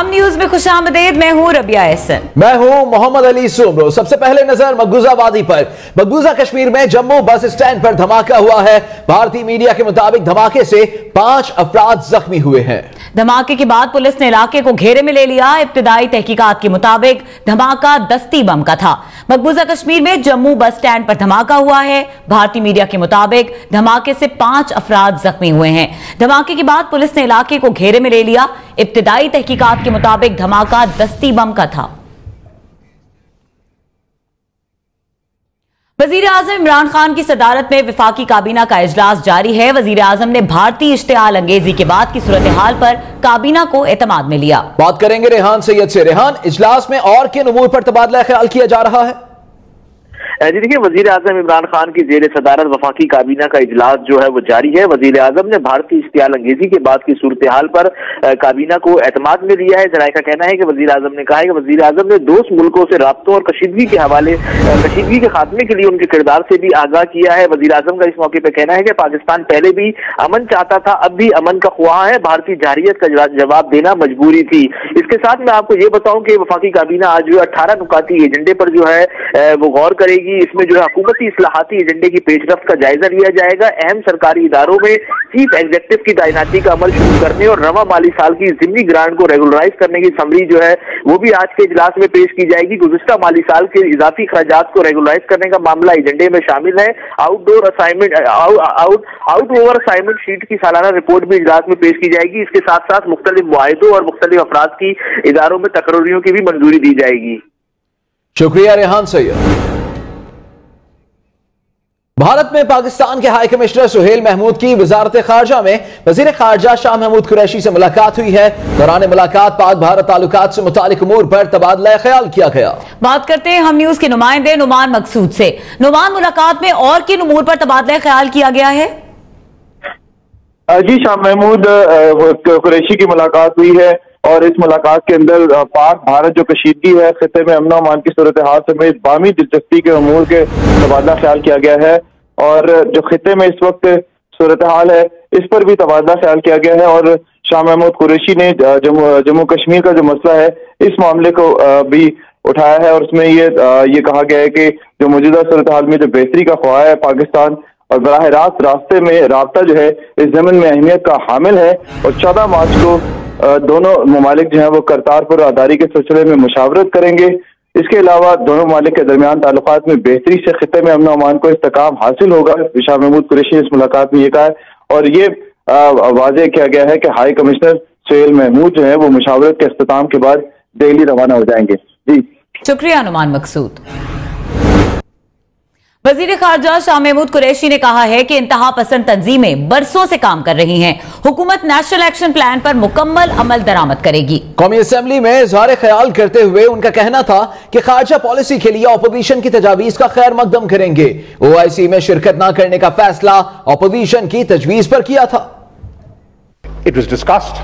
हम न्यूज में खुशामदीद। मैं हूं रबिया एहसन। मैं हूं मोहम्मद अली सुमरो। सबसे पहले नजर मकबूजा वादी पर। मकबूजा कश्मीर में जम्मू बस स्टैंड पर धमाका हुआ है। भारतीय मीडिया के मुताबिक धमाके से 5 अफराद जख्मी हुए हैं। धमाके के बाद पुलिस ने इलाके को घेरे में ले लिया। इब्तिदाई तहकीकात के मुताबिक धमाका दस्ती बम का था। मकबूजा कश्मीर में जम्मू बस स्टैंड पर धमाका हुआ है। भारतीय मीडिया के मुताबिक धमाके से 5 अफराद जख्मी हुए हैं। धमाके के बाद पुलिस ने इलाके को घेरे में ले लिया। इब्तिदाई तहकीकात के मुताबिक धमाका दस्ती बम का था। वजीर आजम इमरान खान की सदारत में वफाकी काबीना का इजलास जारी है। वजीर आजम ने भारतीय इश्तिआल अंगेजी के बाद की सूरत हाल पर काबीना को एतमाद में लिया। बात करेंगे रेहान सैयद से। रेहान, इजलास में और किन उमूर पर तबादला ख्याल किया जा रहा है? जी देखिए, वजीर आजम इमरान खान की जेर सदारत वफाकी काबीना का इजलास जो है वो जारी है। वजीर आजम ने भारतीय इश्तिआल अंगेजी के बाद की सूरत हाल पर काबीना को एतमाद में लिया है। जराये का कहना है कि वजीर आजम ने कहा है कि वजीर आजम ने दोस्त मुल्कों से राब्तों और कशीदगी के खात्मे के लिए उनके किरदार से भी आगाह किया है। वजीर आजम का इस मौके पर कहना है कि पाकिस्तान पहले भी अमन चाहता था, अब भी अमन का ख्वाह है। भारतीय जारहियत का जवाब देना मजबूरी थी। इसके साथ मैं आपको ये बताऊं कि वफाकी काबीना आज जो 18 नुकाती एजेंडे पर जो है वो गौर करेगी। इसमें जो है हुकूमती इस्लाहाती एजेंडे की पेशरफ्त का जायजा लिया जाएगा। अहम सरकारी इदारों में चीफ एग्जीक्यूटिव की तैनाती का अमल शुरू करने और रवा माली साल की जिमनी ग्रांट को रेगुलराइज करने की समरी जो है वो भी आज के इजलास में पेश की जाएगी। गुज़िश्ता माली साल के इजाफी खर्चात को रेगुलराइज करने का मामला एजेंडे में शामिल है। आउटओवर असाइनमेंट शीट की सालाना रिपोर्ट भी इजलास में पेश की जाएगी। इसके साथ साथ मुख्तलिफ मुआहिदों और मुख्तलिफ अफराद की इदारों में तकरीरों की भी मंजूरी दी जाएगी। शुक्रिया रेहान सैयद। भारत में पाकिस्तान के हाई कमिश्नर सुहेल महमूद की वजारत खारजा में वजीर खारजा शाह महमूद कुरैशी से मुलाकात हुई है। दौरान मुलाकात पाक भारत ताल्लुकात से मुतालिक उमूर पर तबादला ख्याल किया गया। बात करते हैं हम न्यूज के नुमाइंदे नुमान मकसूद से। नुमान, मुलाकात में और किन उमूर पर तबादला ख्याल किया गया है? जी, शाह महमूद कुरैशी की मुलाकात हुई है और इस मुलाकात के अंदर पाक भारत जो कशीदगी है, खिते में अमन अमान की सूरत हाल समेत बामी दिलचस्पी के उमूर के तबादला ख्याल किया गया है। और जो खिते में इस वक्त सूरत हाल है इस पर भी तबादला ख्याल किया गया है। और शाह महमूद कुरैशी ने जम्मू कश्मीर का जो मसला है इस मामले को भी उठाया है और उसमें ये कहा गया है कि जो मौजूदा सूरत हाल में जो बेहतरी का ख्वाह है पाकिस्तान और बराह रास्त रास्ते में राब्ता जो है इस जमीन में अहमियत का हामिल है। और 14 मार्च को दोनों ममालिक जो है वो करतारपुर आधारी के सिलसिले में मुशावरत करेंगे। इसके अलावा दोनों ममालिक के दरमियान ताल्लुकात में बेहतरी से खिते में अमन अमान को इस्तेकाम हासिल होगा। शाह महमूद कुरैशी ने इस मुलाकात में ये कहा है और ये वाज़ेह किया गया है कि हाई कमिश्नर सुहेल महमूद जो है वो मुशावरत के इख्तिताम के बाद दिल्ली रवाना हो जाएंगे। जी शुक्रिया नुमान मकसूद। वजीर खारजा शाह महमूद कुरैशी ने कहा है कि इंतहा पसंद तंजीमें बरसों से काम कर रही हैं। हुकूमत नेशनल एक्शन प्लान पर मुकम्मल अमल दरामद करेगी। कौमी असेंबली में इज़हार ख्याल करते हुए उनका कहना था कि खारजा पॉलिसी के लिए अपोजिशन की तजावीज का खैर मकदम करेंगे। OIC में शिरकत न करने का फैसला अपोजिशन की तजवीज पर किया था। It was discussed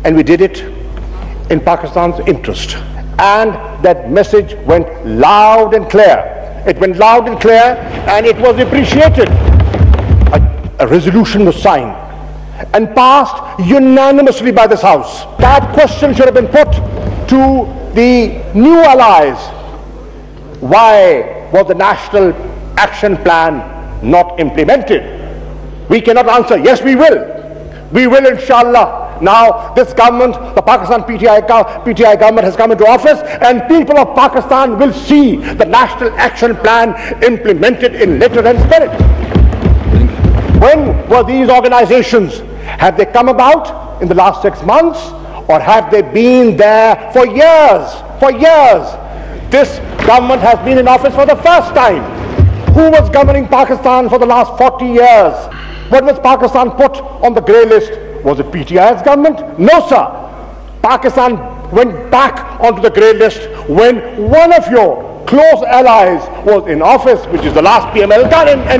and we did it in Pakistan's interest and that message went loud and clear. It went loud and clear and it was appreciated. A resolution was signed and passed unanimously by this House. That question should have been put to the new allies. Why was the National Action Plan not implemented? We cannot answer. Yes, we will. We will, inshallah. Now this government, the Pakistan PTI government has come into office and people of Pakistan will see the National Action Plan implemented in letter and spirit. When were these organizations? Have they come about in the last 6 months or have they been there for years? For years. This government has been in office for the first time. Who was governing Pakistan for the last 40 years? When was Pakistan put on the grey list? Was it PTI's government? No, sir. Pakistan went back onto the grey list when one of your close allies was in office, which is the last PML government.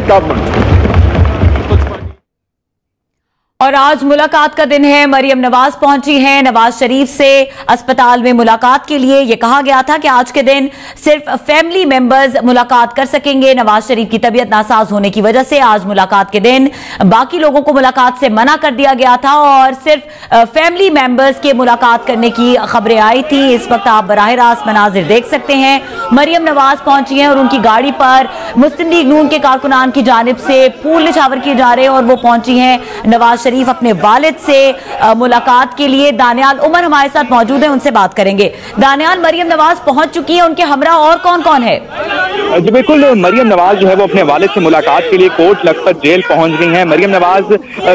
और आज मुलाकात का दिन है। मरियम नवाज पहुंची हैं नवाज शरीफ से अस्पताल में मुलाकात के लिए। यह कहा गया था कि आज के दिन सिर्फ फैमिली मेंबर्स मुलाकात कर सकेंगे। नवाज शरीफ की तबीयत नासाज होने की वजह से आज मुलाकात के दिन बाकी लोगों को मुलाकात से मना कर दिया गया था और सिर्फ फैमिली मेंबर्स के मुलाकात करने की खबरें आई थी। इस वक्त आप बराह रास्त मनाजिर देख सकते हैं। मरियम नवाज पहुंची हैं और उनकी गाड़ी पर मुस्लिम लीग नून के कारकुनान की जानिब से फूल निछावर किए जा रहे हैं और वो पहुंची हैं नवाज शरीफ अपने वालिद से मुलाकात के लिए। दानियाल उमर हमारे साथ मौजूद हैं, उनसे बात करेंगे। दानियाल, मरियम नवाज पहुंच चुकी है, उनके हमरा और कौन कौन है? जी बिल्कुल, मरियम नवाज जो है वो अपने वालिद से मुलाकात के लिए कोट लखपत जेल पहुंच गई हैं। मरियम नवाज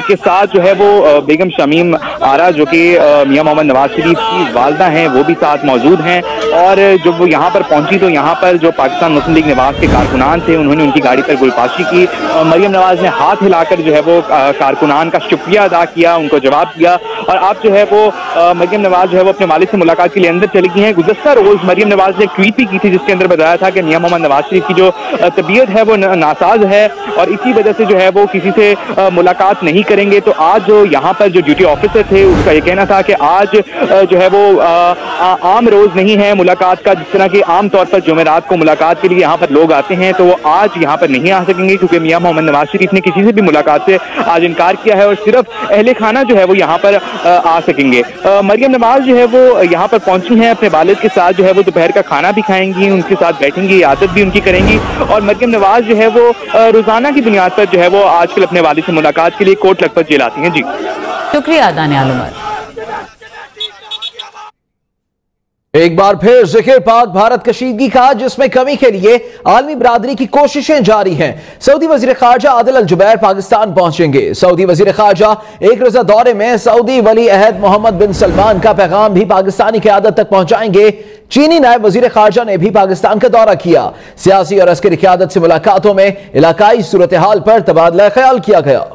के साथ जो है वो बेगम शमीम आरा जो कि मियां मोहम्मद नवाज शरीफ की वालदा हैं वो भी साथ मौजूद हैं। और जब वो यहाँ पर पहुंची तो यहाँ पर जो पाकिस्तान मुस्लिम लीग नवाज के कारकुनान थे उन्होंने उनकी गाड़ी पर गुलपाशी की। मरियम नवाज ने हाथ हिलाकर जो है वो कारकुनान का शुक्रिया अदा किया, उनको जवाब दिया। और अब जो है वो मरियम नवाज जो है वो अपने वालिद से मुलाकात के लिए अंदर चली गई हैं। गुज़श्ता रोज मरियम नवाज ने एक ट्वीट भी की थी जिसके अंदर बताया था कि मियां मोहम्मद नवाज शरीफ की जो तबीयत है वो नासाज है और इसी वजह से जो है वो किसी से मुलाकात नहीं करेंगे। तो आज जो यहाँ पर जो ड्यूटी ऑफिसर थे उसका ये कहना था कि आज जो है वो आम रोज नहीं है मुलाकात का, जिस तरह की आम तौर पर जुमेरात को मुलाकात के लिए यहाँ पर लोग आते हैं, तो वो आज यहाँ पर नहीं आ सकेंगे क्योंकि मियां मोहम्मद नवाज शरीफ ने किसी से भी मुलाकात से आज इनकार किया है और सिर्फ अहले खाना जो है वो यहाँ पर आ सकेंगे। मरियम नवाज जो है वो यहाँ पर पहुंची हैं अपने वालिद के साथ, जो है वो दोपहर का खाना भी खाएंगी, उनके साथ बैठेंगी, इयादत भी उनकी करेंगी। और मरियम नवाज जो है वो रोजाना की बुनियाद पर जो है वो आजकल अपने वालिद से मुलाकात के लिए कोट लखपत जेल आती हैं। जी शुक्रिया दानियाल उमर। एक बार फिर जिक्र पाक भारत कशीदगी का, जिसमें कमी के लिए आलमी बरादरी की कोशिशें जारी हैं। सऊदी वजीर खारजा आदिल अल जुबैर पाकिस्तान पहुंचेंगे। सऊदी वजीर खारजा एक रोजा दौरे में सऊदी वली अहद मोहम्मद बिन सलमान का पैगाम भी पाकिस्तानी क़यादत तक पहुंचाएंगे। चीनी नायब वजीर खारजा ने भी पाकिस्तान का दौरा किया। सियासी और अस्करी क़यादत से मुलाकातों में इलाकाई सूरत हाल पर तबादला ख्याल किया गया।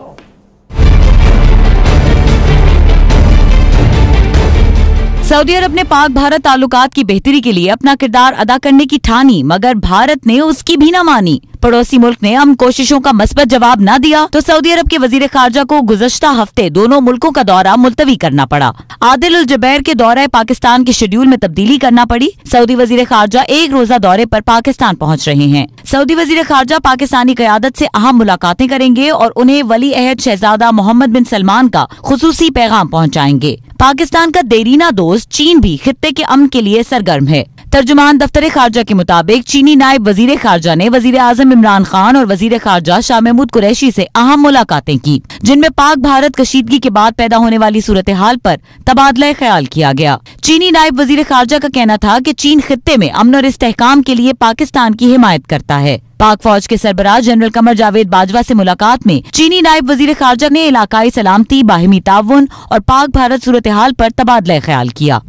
सऊदी अरब ने पाक भारत ताल्लुकात की बेहतरी के लिए अपना किरदार अदा करने की ठानी, मगर भारत ने उसकी भी न मानी। पड़ोसी मुल्क ने हम कोशिशों का मस्बत जवाब न दिया तो सऊदी अरब के वजीर खारजा को गुज़श्ता हफ्ते दोनों मुल्कों का दौरा मुलतवी करना पड़ा। आदिल उल जुबैर के दौरे पाकिस्तान के शेड्यूल में तब्दीली करना पड़ी। सऊदी वजीर खारजा एक रोजा दौरे पर पाकिस्तान पहुंच रहे हैं। सऊदी वजीर खारजा पाकिस्तानी क़यादत से अहम मुलाकातें करेंगे और उन्हें वली अहद शहजादा मोहम्मद बिन सलमान का खुसूसी पैगाम पहुँचाएंगे। पाकिस्तान का देरीना दोस्त चीन भी खित्ते के अमन के लिए सरगर्म है। तर्जुमान दफ्तर खारजा के मुताबिक चीनी नायब वजीर खारजा ने वजीर आजम इमरान खान और वजीर खारजा शाह महमूद कुरैशी से अहम मुलाकातें की, जिनमें पाक भारत कशीदगी के बाद पैदा होने वाली सूरत हाल पर तबादला ख्याल किया गया। चीनी नायब वजीर खारजा का कहना था कि चीन खित्ते में अमन और इस्तेहकाम के लिए पाकिस्तान की हिमायत करता है। पाक फौज के सरबराह जनरल कमर जावेद बाजवा से मुलाकात में चीनी नायब वजीर खारजा ने इलाकाई सलामती, बाहिमी ताउन और पाक भारत सूरत हाल पर तबादला ख्याल किया।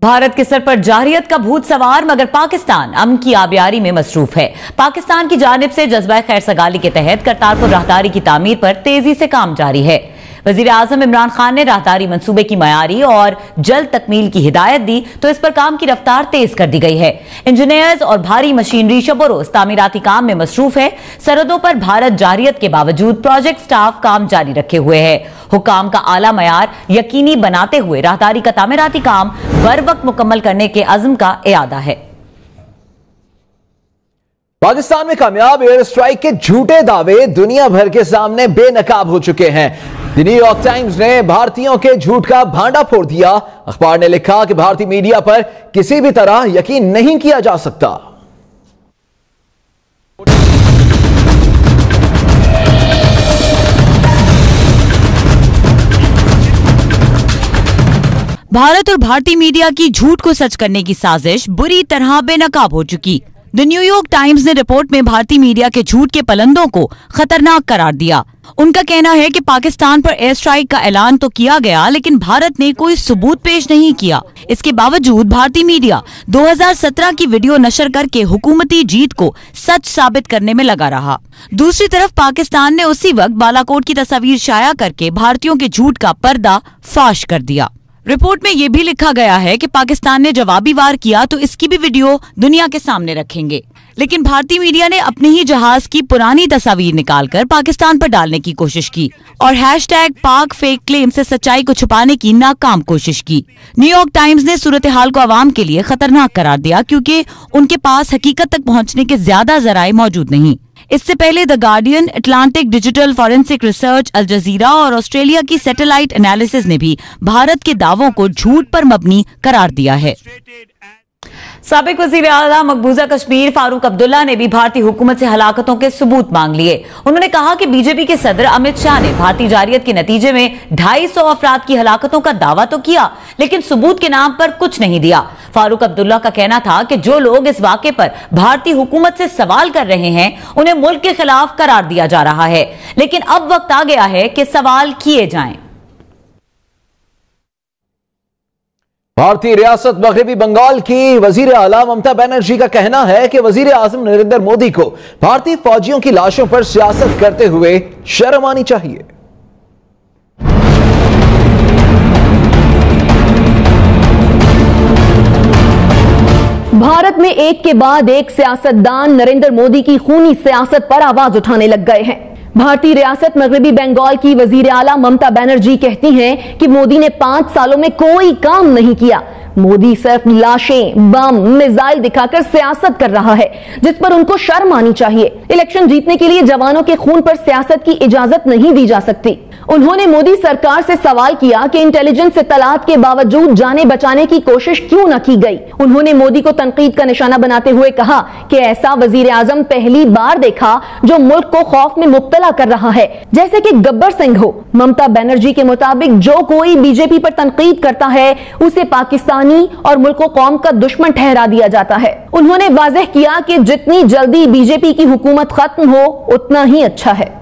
भारत के सर पर जारहियत का भूत सवार, मगर पाकिस्तान अमन की आबियारी में मसरूफ है। पाकिस्तान की जानिब से जज्बा खैर सगाली के तहत करतारपुर राहदारी की तामीर पर तेजी से काम जारी है। वजीर आजम इमरान खान ने राहदारी मंसूबे की मयारी और जल्द तकमील की हिदायत दी तो इस पर काम की रफ्तार तेज कर दी गई है। इंजीनियर्स और भारी मशीनरी शब-ओ-रोज तामीराती काम में मसरूफ है। सरहदों पर भारत जारहियत के बावजूद प्रोजेक्ट स्टाफ काम जारी रखे हुए है। हुकाम का आला मयार यकीनी बनाते हुए राहदारी का तामीराती काम बर वक्त मुकम्मल करने के अज़्म का इरादा है। पाकिस्तान में कामयाब एयर स्ट्राइक के झूठे दावे दुनिया भर के सामने बेनकाब हो चुके हैं। द न्यूयॉर्क टाइम्स ने भारतीयों के झूठ का भांडा फोड़ दिया। अखबार ने लिखा कि भारतीय मीडिया पर किसी भी तरह यकीन नहीं किया जा सकता। भारत और भारतीय मीडिया की झूठ को सच करने की साजिश बुरी तरह बेनकाब हो चुकी। द न्यूयॉर्क टाइम्स ने रिपोर्ट में भारतीय मीडिया के झूठ के पलंदों को खतरनाक करार दिया। उनका कहना है कि पाकिस्तान पर एयर स्ट्राइक का ऐलान तो किया गया, लेकिन भारत ने कोई सबूत पेश नहीं किया। इसके बावजूद भारतीय मीडिया 2017 की वीडियो नशर करके हुकूमती जीत को सच साबित करने में लगा रहा। दूसरी तरफ पाकिस्तान ने उसी वक्त बालाकोट की तस्वीर शाया करके भारतीयों के झूठ का पर्दा फाश कर दिया। रिपोर्ट में यह भी लिखा गया है कि पाकिस्तान ने जवाबी वार किया तो इसकी भी वीडियो दुनिया के सामने रखेंगे। लेकिन भारतीय मीडिया ने अपने ही जहाज की पुरानी तस्वीर निकालकर पाकिस्तान पर डालने की कोशिश की और #पाक फेक क्लेम से सच्चाई को छुपाने की नाकाम कोशिश की। न्यूयॉर्क टाइम्स ने सूरत हाल को आवाम के लिए खतरनाक करार दिया क्योंकि उनके पास हकीकत तक पहुंचने के ज्यादा जराए मौजूद नहीं। इससे पहले the Guardian, Atlantic Digital Forensic Research, Al Jazeera और ऑस्ट्रेलिया की सैटेलाइट एनालिसिस ने भी भारत के दावों को झूठ पर मबनी करार दिया है। साबिक वजीर आला मकबूजा कश्मीर फारूक अब्दुल्ला ने भी भारतीय हुकूमत से हलाकतों के सबूत मांग लिए। उन्होंने कहा कि बीजेपी के सदर अमित शाह ने भारतीय जारियत के नतीजे में 250 अफराद की हलाकतों का दावा तो किया, लेकिन सबूत के नाम पर कुछ नहीं दिया। फारूक अब्दुल्ला का कहना था कि जो लोग इस वाक़े पर भारतीय हुकूमत से सवाल कर रहे हैं उन्हें मुल्क के खिलाफ करार दिया जा रहा है, लेकिन अब वक्त आ गया है कि सवाल किए जाएं। भारतीय रियासत मगरबी बंगाल की वजीर आला ममता बनर्जी का कहना है कि वजीर आजम नरेंद्र मोदी को भारतीय फौजियों की लाशों पर सियासत करते हुए शर्म आनी चाहिए। भारत में एक के बाद एक सियासतदान नरेंद्र मोदी की खूनी सियासत पर आवाज उठाने लग गए हैं। भारतीय रियासत मगरबी बंगाल की वजीर आला ममता बनर्जी कहती हैं कि मोदी ने 5 सालों में कोई काम नहीं किया। मोदी सिर्फ लाशें, बम, मिसाइल दिखाकर सियासत कर रहा है, जिस पर उनको शर्म आनी चाहिए। इलेक्शन जीतने के लिए जवानों के खून पर सियासत की इजाजत नहीं दी जा सकती। उन्होंने मोदी सरकार से सवाल किया कि इंटेलिजेंस इत्तलात के बावजूद जाने बचाने की कोशिश क्यों न की गई। उन्होंने मोदी को तनकीद का निशाना बनाते हुए कहा कि ऐसा वजीर आजम पहली बार देखा जो मुल्क को खौफ में मुब्तला कर रहा है, जैसे कि गब्बर सिंह हो। ममता बनर्जी के मुताबिक जो कोई बीजेपी पर तनकीद करता है उसे पाकिस्तानी और मुल्क कौम का दुश्मन ठहरा दिया जाता है। उन्होंने वाज़ेह किया कि जितनी जल्दी बीजेपी की हुकूमत खत्म हो उतना ही अच्छा है।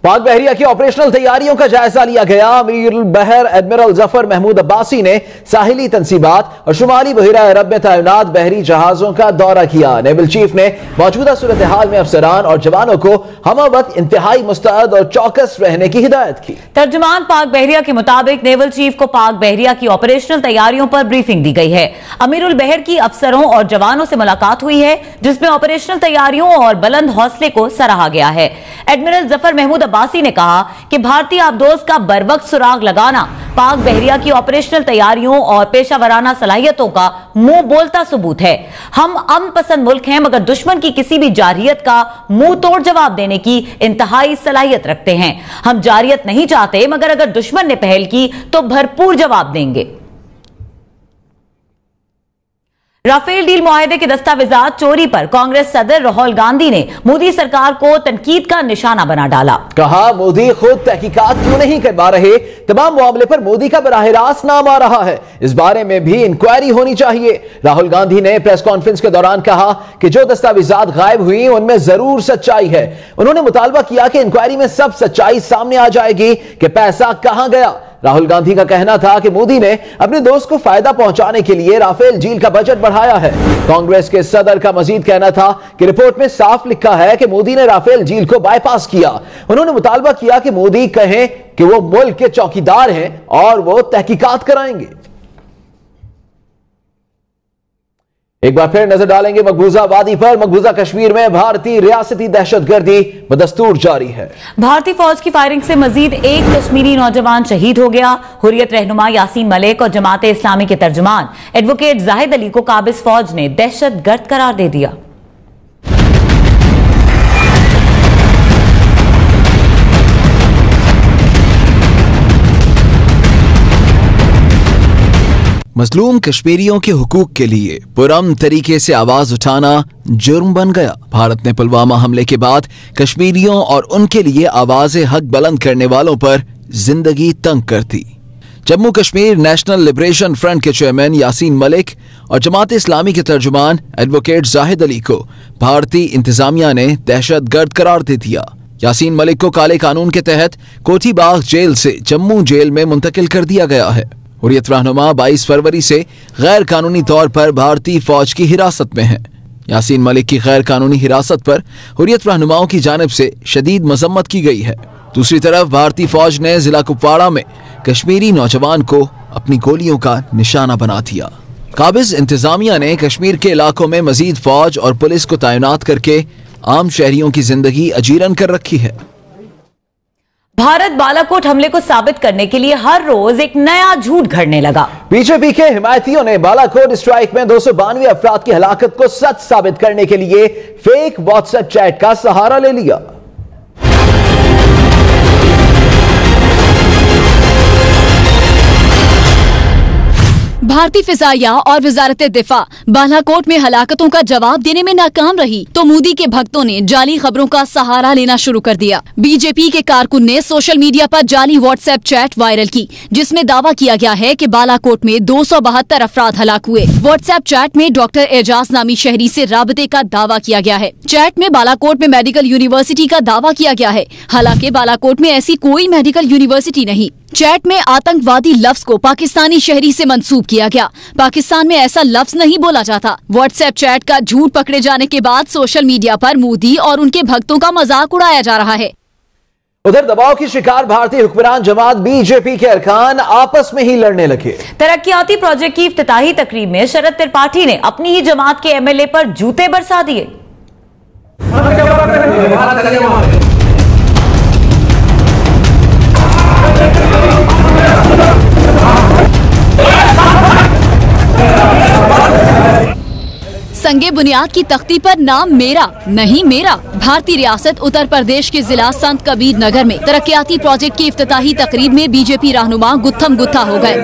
पाक बहरिया की ऑपरेशनल तैयारियों का जायजा लिया गया। अमीरुल बहर एडमिरल जफर महमूद अब्बासी ने साहिली तंसीबात और शुमाली बहिरा अरब में तैनात बहरी जहाजों का दौरा किया। नेवल चीफ ने मौजूदा सूरत हाल में अफसरान और जवानों को हमवक्त इंतहाई मुस्तैद और चौकस रहने की हिदायत की। तर्जुमान पाक बहरिया के मुताबिक नेवल चीफ को पाक बहरिया की ऑपरेशनल तैयारियों पर ब्रीफिंग दी गई है। अमीरुल बहर की अफसरों और जवानों से मुलाकात हुई है, जिसमें ऑपरेशनल तैयारियों और बुलंद हौसले को सराहा गया है। एडमिरल जफर महमूद अब्बासी ने कहा कि भारतीय आबदोज का बरवक्त सुराग लगाना पाक बहरिया की ऑपरेशनल तैयारियों और पेशावराना सलाहियतों का मुंह बोलता सबूत है। हम अमन पसंद मुल्क हैं, मगर दुश्मन की किसी भी जारहियत का मुंह तोड़ जवाब देने की इंतहाई सलाहियत रखते हैं। हम जारहियत नहीं चाहते, मगर अगर दुश्मन ने पहल की तो भरपूर जवाब देंगे। राफेल डील मुआहदे के दस्तावेजात चोरी पर कांग्रेस सदर राहुल गांधी ने मोदी सरकार को तनकीद का निशाना बना डाला। कहा, मोदी खुद तहकीकात क्यों नहीं करवा रहे? तमाम मामले पर मोदी का बराह रास्त नाम आ रहा है, इस बारे में भी इंक्वायरी होनी चाहिए। राहुल गांधी ने प्रेस कॉन्फ्रेंस के दौरान कहा कि जो दस्तावेजात गायब हुई उनमें जरूर सच्चाई है। उन्होंने मुतालबा किया कि इंक्वायरी में सब सच्चाई सामने आ जाएगी कि पैसा कहां गया। राहुल गांधी का कहना था कि मोदी ने अपने दोस्त को फायदा पहुंचाने के लिए राफेल डील का बजट बढ़ाया है। कांग्रेस के सदर का मजीद कहना था कि रिपोर्ट में साफ लिखा है कि मोदी ने राफेल डील को बाईपास किया। उन्होंने मुतालबा किया कि मोदी कहें कि वो मुल्क के चौकीदार हैं और वो तहकीकात कराएंगे। एक बार फिर नजर डालेंगे मकबूजा वादी पर। मकबूजा कश्मीर में भारतीय रियासती दहशतगर्दी बदस्तूर जारी है। भारतीय फौज की फायरिंग से मजीद एक कश्मीरी नौजवान शहीद हो गया। हुर्रियत रहनुमा यासीन मलिक और जमात इस्लामी के तर्जुमान एडवोकेट जाहिद अली को काबिज फौज ने दहशतगर्द करार दे दिया। मजलूम कश्मीरियों के हुकूक के लिए पुरअमन तरीके से आवाज उठाना जुर्म बन गया। भारत ने पुलवामा हमले के बाद कश्मीरियों और उनके लिए आवाज़ हक बुलंद करने वालों पर जिंदगी तंग कर दी। Jammu Kashmir National Liberation Front के चेयरमैन यासीन मलिक और जमात इस्लामी के तर्जुमान एडवोकेट जाहिद अली को भारतीय इंतजामिया ने दहशतगर्द करार दे दिया। यासीन मलिक को काले कानून के तहत कोठी बाग जेल से जम्मू जेल में मुंतकिल कर दिया गया है। हुर्रियत रहनुमा 22 फरवरी से गैर कानूनी तौर पर भारतीय फौज की हिरासत में है। यासीन मलिक की गैर कानूनी हिरासत पर हुर्रियत रहनुमाओं की जानिब से शदीद मजम्मत की गई है। दूसरी तरफ भारतीय फौज ने जिला कुपवाड़ा में कश्मीरी नौजवान को अपनी गोलियों का निशाना बना दिया। काबिज इंतजामिया ने कश्मीर के इलाकों में मजीद फौज और पुलिस को तैनात करके आम शहरियों की जिंदगी अजीरन कर रखी है। भारत बालाकोट हमले को साबित करने के लिए हर रोज एक नया झूठ घड़ने लगा। बीजेपी के हिमायतियों ने बालाकोट स्ट्राइक में 292 अफराद की हलाकत को सच साबित करने के लिए फेक व्हाट्सएप चैट का सहारा ले लिया। भारतीय फिजाइया और वजारत दिफा बालाकोट में हलाकतों का जवाब देने में नाकाम रही तो मोदी के भक्तों ने जाली खबरों का सहारा लेना शुरू कर दिया। बीजेपी के कारकुन ने सोशल मीडिया पर जाली व्हाट्सएप चैट वायरल की जिसमें दावा किया गया है कि बालाकोट में 272 अफराद हलाक हुए। व्हाट्सएप चैट में डॉक्टर एजाज नामी शहरी से राबते का दावा किया गया है। चैट में बालाकोट में मेडिकल यूनिवर्सिटी का दावा किया गया है, हालांकि बालाकोट में ऐसी कोई मेडिकल यूनिवर्सिटी नहीं। चैट में आतंकवादी लफ्ज को पाकिस्तानी शहरी से मंसूब किया गया। पाकिस्तान में ऐसा लफ्ज नहीं बोला जाता। व्हाट्सएप चैट का झूठ पकड़े जाने के बाद सोशल मीडिया पर मोदी और उनके भक्तों का मजाक उड़ाया जा रहा है। उधर दबाव की शिकार भारतीय हुक्मरान जमात बीजेपी के अरकान आपस में ही लड़ने लगे। तरक्याती प्रोजेक्ट की इफ्तिताही तकरीब में शरद त्रिपाठी ने अपनी ही जमात के एमएलए पर जूते बरसा दिए। संगे बुनियाद की तख्ती पर नाम मेरा नहीं मेरा। भारतीय रियासत उत्तर प्रदेश के जिला संत कबीर नगर में तरक्याती प्रोजेक्ट की इफ्तिताही तकरीब में बीजेपी रहनुमा गुत्थम गुत्था हो गए।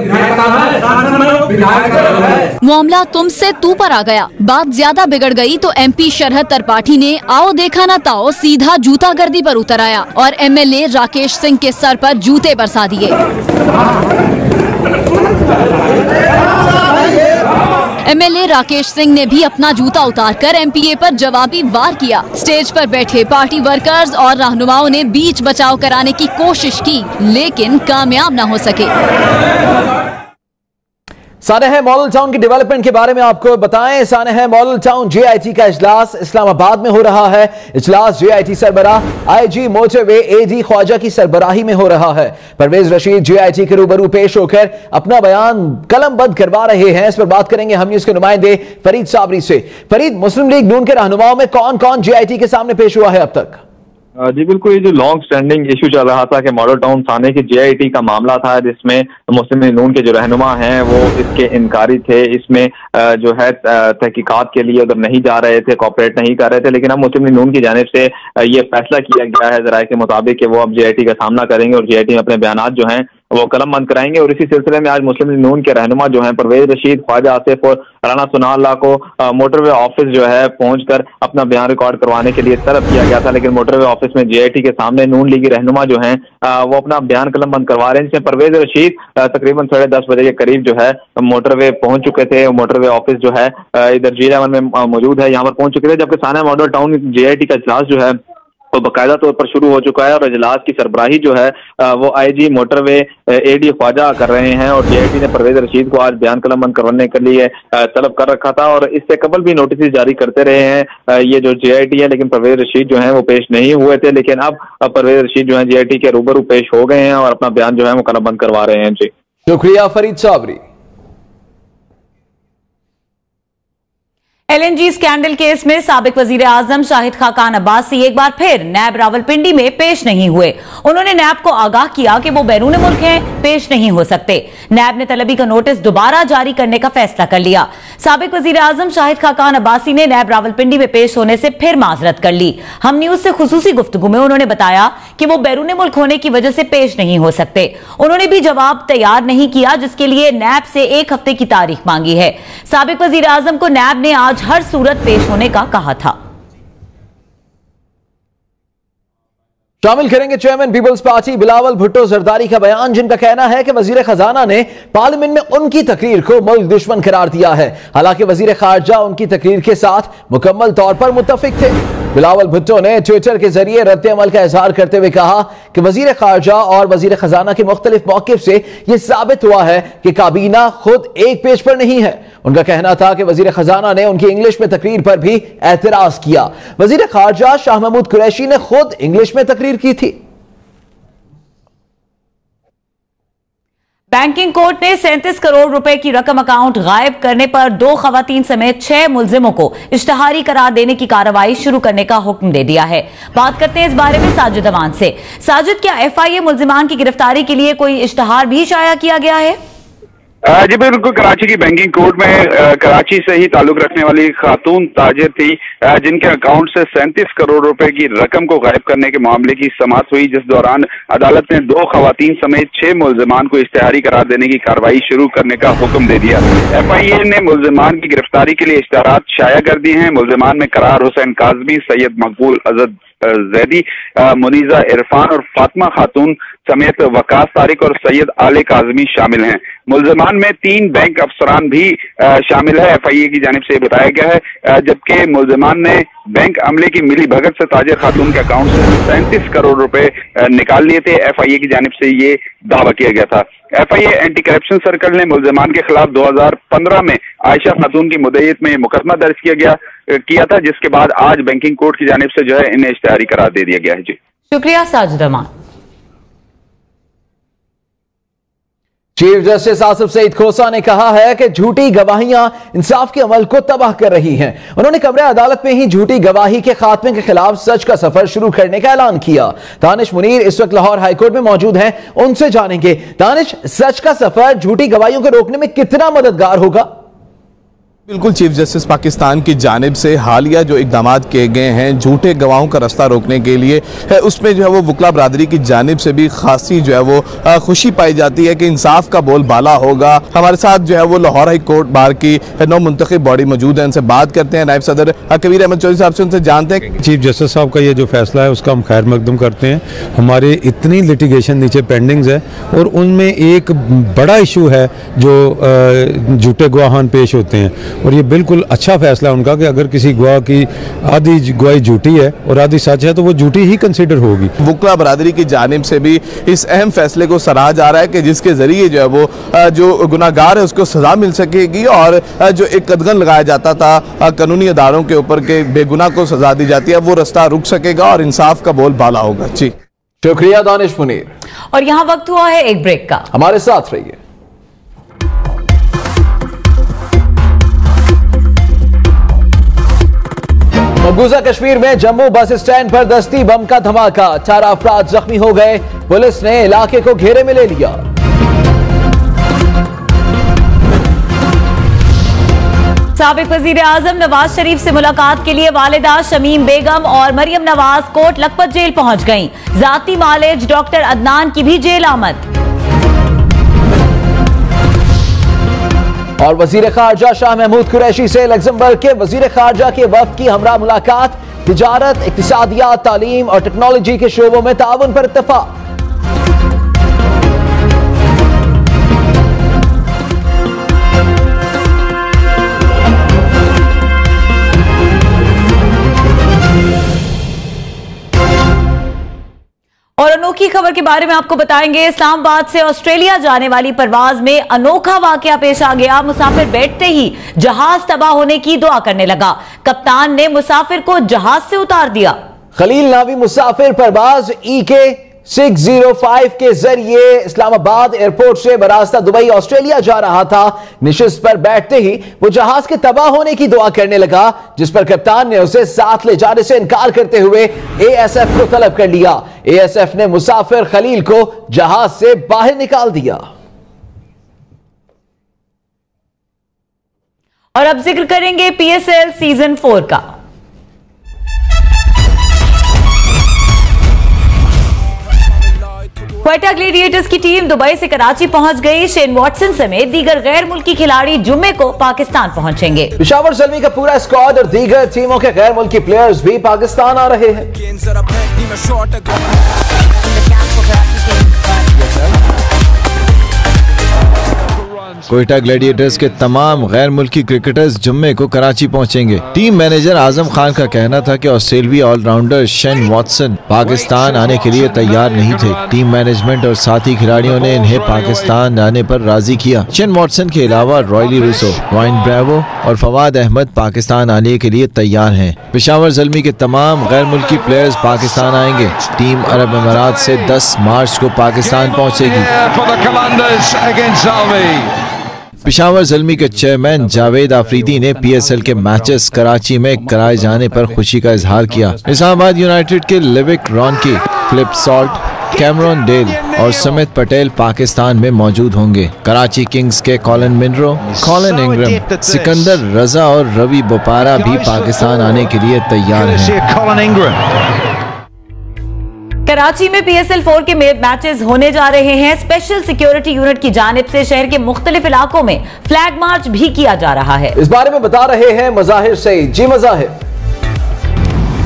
मामला तुमसे तू पर आ गया। बात ज्यादा बिगड़ गई तो एमपी शरद त्रिपाठी ने आओ देखा ना ताओ सीधा जूता गर्दी पर उतर आया और एमएलए राकेश सिंह के सर पर जूते बरसा दिए। एमएलए राकेश सिंह ने भी अपना जूता उतारकर एमपीए पर जवाबी वार किया। स्टेज पर बैठे पार्टी वर्कर्स और रहनुमाओं ने बीच बचाव कराने की कोशिश की लेकिन कामयाब न हो सके। सानेह मॉडल टाउन की डेवलपमेंट के बारे में आपको बताएं। सानेह मॉडल टाउन जेआईटी का इजलास इस्लामाबाद में हो रहा है। इजलास जेआईटी सरबराह आईजी मोटरवे एडी ख्वाजा की सरबराही में हो रहा है। परवेज रशीद जेआईटी के रूबरू पेश होकर अपना बयान कलमबंद करवा रहे हैं। इस पर बात करेंगे हम न्यूज के नुमाइंदे फरीद साबरी से। फरीद, मुस्लिम लीग नून के रहनुमाओं में कौन कौन जेआईटी के सामने पेश हुआ है अब तक? जी बिल्कुल, ये जो लॉन्ग स्टैंडिंग इशू चल रहा था कि मॉडल टाउन थाने की जेआईटी का मामला था जिसमें मुस्लिम लीग नून के जो रहनुमा हैं वो इसके इनकारी थे। इसमें जो है तहकीकात के लिए उधर नहीं जा रहे थे, कॉपरेट नहीं कर रहे थे, लेकिन अब मुस्लिम लीग नून की जानिब से ये फैसला किया गया है जराये के मुताबिक कि वो अब जेआईटी का सामना करेंगे और जेआईटी में अपने बयानात जो हैं वो कलमबंद कराएंगे। और इसी सिलसिले में आज मुस्लिम लीग नून के रहनुमा जो हैं परवेज रशीद, ख्वाजा आसिफ और राना सुनाल्लाह को मोटरवे ऑफिस जो है पहुंचकर अपना बयान रिकॉर्ड करवाने के लिए तलब किया गया था, लेकिन मोटरवे ऑफिस में जेआईटी के सामने नून लीगी रहनुमा जो हैं वो अपना बयान कलमबंद करवा रहे हैं। जिसमें परवेज रशीद तकरीबन 10:30 बजे के करीब जो है मोटरवे पहुंच चुके थे। मोटरवे ऑफिस जो है इधर G11 में मौजूद है, यहाँ पर पहुंच चुके थे, जबकि सानेह मॉडल टाउन जेआईटी का इजलास जो है तो बाकायदा तौर पर शुरू हो चुका है और इजलास की सरबराही जो है वो आईजी मोटरवे एडी ख्वाजा कर रहे हैं। और जेआईटी ने परवेज रशीद को आज बयान कलमबंद करवाने के लिए तलब कर रखा था और इससे कबल भी नोटिस जारी करते रहे हैं ये जो जेआईटी है, लेकिन परवेज रशीद जो है वो पेश नहीं हुए थे। लेकिन अब परवेज रशीद जो है जेआईटी के रूबरू पेश हो गए हैं और अपना बयान जो है वो कलमबंद करवा रहे हैं। जी शुक्रिया Farid Sabri. LNG scandal case में साबिक वजीर आजम शाहिद खाकान अब्बासी एक बार फिर नैब रावलपिंडी में पेश नहीं हुए। उन्होंने नैब को आगाह किया कि वो बैरून मुल्क हैं, पेश नहीं हो सकते। नैब ने तलबी का नोटिस दोबारा जारी करने का फैसला कर लिया। साबिक वजीर आजम शाहिद खाकान अब्बासी ने नैब रावलपिंडी में पेश होने से फिर माजरत कर ली। हम न्यूज से खुसूसी गुफ्तगू में उन्होंने बताया कि वो बैरून मुल्क होने की वजह से पेश नहीं हो सकते। उन्होंने भी जवाब तैयार नहीं किया, जिसके लिए नैब से 1 हफ्ते की तारीख मांगी है। साबिक वजीर आजम को नैब ने आज हर सूरत पेश होने का कहा था। शामिल करेंगे चेयरमैन पीपल्स पार्टी बिलावल भुट्टो जरदारी का बयान, जिनका कहना है कि वजीर खजाना ने पार्लियामेंट में उनकी तकरीर को मुल्क दुश्मन करार दिया है। हालांकि वजीर खारजा उनकी तकरीर के साथ मुकम्मल तौर पर मुत्तफिक थे। बिलावल भुट्टो ने ट्विटर के जरिए रद्द अमल का इजहार करते हुए कहा कि वजीर खारजा और वजीर खजाना के मुख्तलिफ मौक़िफ़ से यह साबित हुआ है कि काबीना खुद एक पेज पर नहीं है। उनका कहना था कि वजीर खजाना ने उनकी इंग्लिश में तकरीर पर भी एतराज किया। वजीर खारजा शाह महमूद कुरैशी ने खुद इंग्लिश में तकरीर की थी। बैंकिंग कोर्ट ने 37 करोड़ रुपए की रकम अकाउंट गायब करने पर 2 खवातीन समेत 6 मुलजिमों को इश्तिहारी करार देने की कार्रवाई शुरू करने का हुक्म दे दिया है। बात करते हैं इस बारे में साजिद अमान से। साजिद, क्या FIA मुलजिमान की गिरफ्तारी के लिए कोई इश्तिहार भी शाया किया गया है? जी बिल्कुल, कराची की बैंकिंग कोर्ट में कराची से ही ताल्लुक रखने वाली खातून ताजिर थी जिनके अकाउंट से 37 करोड़ रुपए की रकम को गायब करने के मामले की समाअत हुई, जिस दौरान अदालत ने 2 खवातीन समेत 6 मुलजिमान को इश्तिहारी करार देने की कार्रवाई शुरू करने का हुक्म दे दिया। FIA ने मुलजिमान की गिरफ्तारी के लिए इश्तिहारात शाया कर दिए हैं। मुलजिमान में करार हुसैन काजमी, सैयद मकबूल अजद जैदी, मुनीजा इरफान और फातिमा खातून समेत वकास तारिक और सैयद आले काजमी शामिल हैं। मुलजमान में 3 बैंक अफसरान भी शामिल है, FIA की जानिब से बताया गया है, जबकि मुलजमान ने बैंक अमले की मिली भगत से ताजिर खातून के अकाउंट से 37 करोड़ रुपए निकाल लिए थे। FIA की जानिब से ये दावा किया गया था। FIA एंटी करप्शन सर्कल ने मुलजमान के खिलाफ 2015 में आयशा खातून की मुद्दत में मुकदमा दर्ज किया था, जिसके बाद आज बैंकिंग कोर्ट की जानिब से जो है इन्हें इश्तिहारी करार दे दिया गया है। जी शुक्रिया साजिद अमान। चीफ जस्टिस आसिफ सईद खोसा ने कहा है कि झूठी गवाहियां इंसाफ के अमल को तबाह कर रही हैं। उन्होंने कमरे अदालत में ही झूठी गवाही के खात्मे के खिलाफ सच का सफर शुरू करने का ऐलान किया। दानिश मुनीर इस वक्त लाहौर हाईकोर्ट में मौजूद हैं, उनसे जानेंगे। दानिश, सच का सफर झूठी गवाहियों को रोकने में कितना मददगार होगा? बिल्कुल, चीफ जस्टिस पाकिस्तान की जानिब से हालिया जो इकदाम किए गए हैं झूठे गवाहों का रास्ता रोकने के लिए है, उसमें जो है वो वकला बरादरी की जानिब से भी खासी जो है वो खुशी पाई जाती है कि इंसाफ का बोल बाला होगा। हमारे साथ जो है वो लाहौर हाई कोर्ट बार की नौ मुंतखब बॉडी मौजूद है, उनसे बात करते हैं। नायब सदर कबीर अहमद चौधरी साहब से उनसे जानते हैं। चीफ जस्टिस साहब का ये जो फैसला है उसका हम खैर मकदम करते हैं। हमारे इतनी लिटिगेशन नीचे पेंडिंग्स है और उनमें एक बड़ा इशू है जो झूठे गवाहान पेश होते हैं, और ये बिल्कुल अच्छा फैसला है उनका कि अगर किसी गवाह की आधी गवाही झूठी है और आधी सच है तो वो झूठी ही कंसीडर होगी। वकला बरादरी की जानिब से भी इस अहम फैसले को सराहा जा रहा है कि जिसके जरिए जो है वो जो गुनाहगार है उसको सजा मिल सकेगी, और जो एक कदगन लगाया जाता था कानूनी अदारों के ऊपर के बेगुनाह को सजा दी जाती है, वो रास्ता रुक सकेगा और इंसाफ का बोल बाला होगा। जी शुक्रिया दानिश मुनीर। और यहाँ वक्त हुआ है एक ब्रेक का, हमारे साथ रहिए। मकबूजा कश्मीर में जम्मू बस स्टैंड पर दस्ती बम का धमाका, 4 अफराद जख्मी हो गए। पुलिस ने इलाके को घेरे में ले लिया। साबिक वजीर आजम नवाज शरीफ से मुलाकात के लिए वालिदा शमीम बेगम और मरियम नवाज कोट लखपत जेल पहुंच गईं। जाती मालिज डॉक्टर अदनान की भी जेल आमद। और वजीर खारजा शाह महमूद कुरैशी से लग्जमबर्ग के वजीर खारजा के वफ्द की हमरा मुलाकात, तिजारत, इक्तिसादियात, तालीम और टेक्नोलॉजी के शोबों में ताउन पर इत्तफाक। और अनोखी खबर के बारे में आपको बताएंगे। इस्लामाबाद से ऑस्ट्रेलिया जाने वाली परवाज में अनोखा वाकया पेश आ गया। मुसाफिर बैठते ही जहाज तबाह होने की दुआ करने लगा। कप्तान ने मुसाफिर को जहाज से उतार दिया। खलील नावी मुसाफिर परवाज EK 605 के जरिए इस्लामाबाद एयरपोर्ट से बरास्ता दुबई ऑस्ट्रेलिया जा रहा था। निशिस्त पर बैठते ही वो जहाज के तबाह होने की दुआ करने लगा, जिस पर कप्तान ने उसे साथ ले जाने से इनकार करते हुए ASF को तलब कर लिया। ASF ने मुसाफिर खलील को जहाज से बाहर निकाल दिया। और अब जिक्र करेंगे PSL सीजन 4 का। क्वेटा ग्लेडिएटर्स की टीम दुबई से कराची पहुंच गई। शेन वॉटसन समेत दीगर गैर मुल्की खिलाड़ी जुम्मे को पाकिस्तान पहुंचेंगे। पेशावर ज़ल्मी का पूरा स्क्वाड और दीगर टीमों के गैर मुल्की प्लेयर्स भी पाकिस्तान आ रहे हैं। कोयटा ग्लैडिएटर्स के तमाम गैर मुल्की क्रिकेटर्स जुम्मे को कराची पहुंचेंगे। टीम मैनेजर आजम खान का कहना था कि ऑस्ट्रेलियाई ऑलराउंडर शेन वॉटसन पाकिस्तान आने के लिए तैयार नहीं थे। टीम मैनेजमेंट और साथी खिलाड़ियों ने इन्हें पाकिस्तान आने पर राजी किया। शेन वॉटसन के अलावा रॉयली रूसो, वाइन ब्रेवो और फवाद अहमद पाकिस्तान आने के लिए तैयार हैं। पेशावर ज़ल्मी के तमाम गैर मुल्की प्लेयर्स पाकिस्तान आएंगे। टीम अरब अमारात से 10 मार्च को पाकिस्तान पहुंचेगी। पेशावर ज़ल्मी के चेयरमैन जावेद आफरीदी ने PSL के मैचेस कराची में कराए जाने पर खुशी का इजहार किया। इस्लामाबाद यूनाइटेड के Luke Ronchi, Phil Salt, Cameron Del और समित पटेल पाकिस्तान में मौजूद होंगे। कराची किंग्स के Colin Munro, Colin Ingram, Sikandar Raza और रवि बोपारा भी पाकिस्तान आने के लिए तैयार हैं। कराची में PSL 4 के मैचेस होने जा रहे हैं। स्पेशल सिक्योरिटी यूनिट की जानिब से शहर के मुख्तलिफ इलाकों में फ्लैग मार्च भी किया जा रहा है। इस बारे में बता रहे हैं मज़ाहिर सईद। जी मज़ाहिर।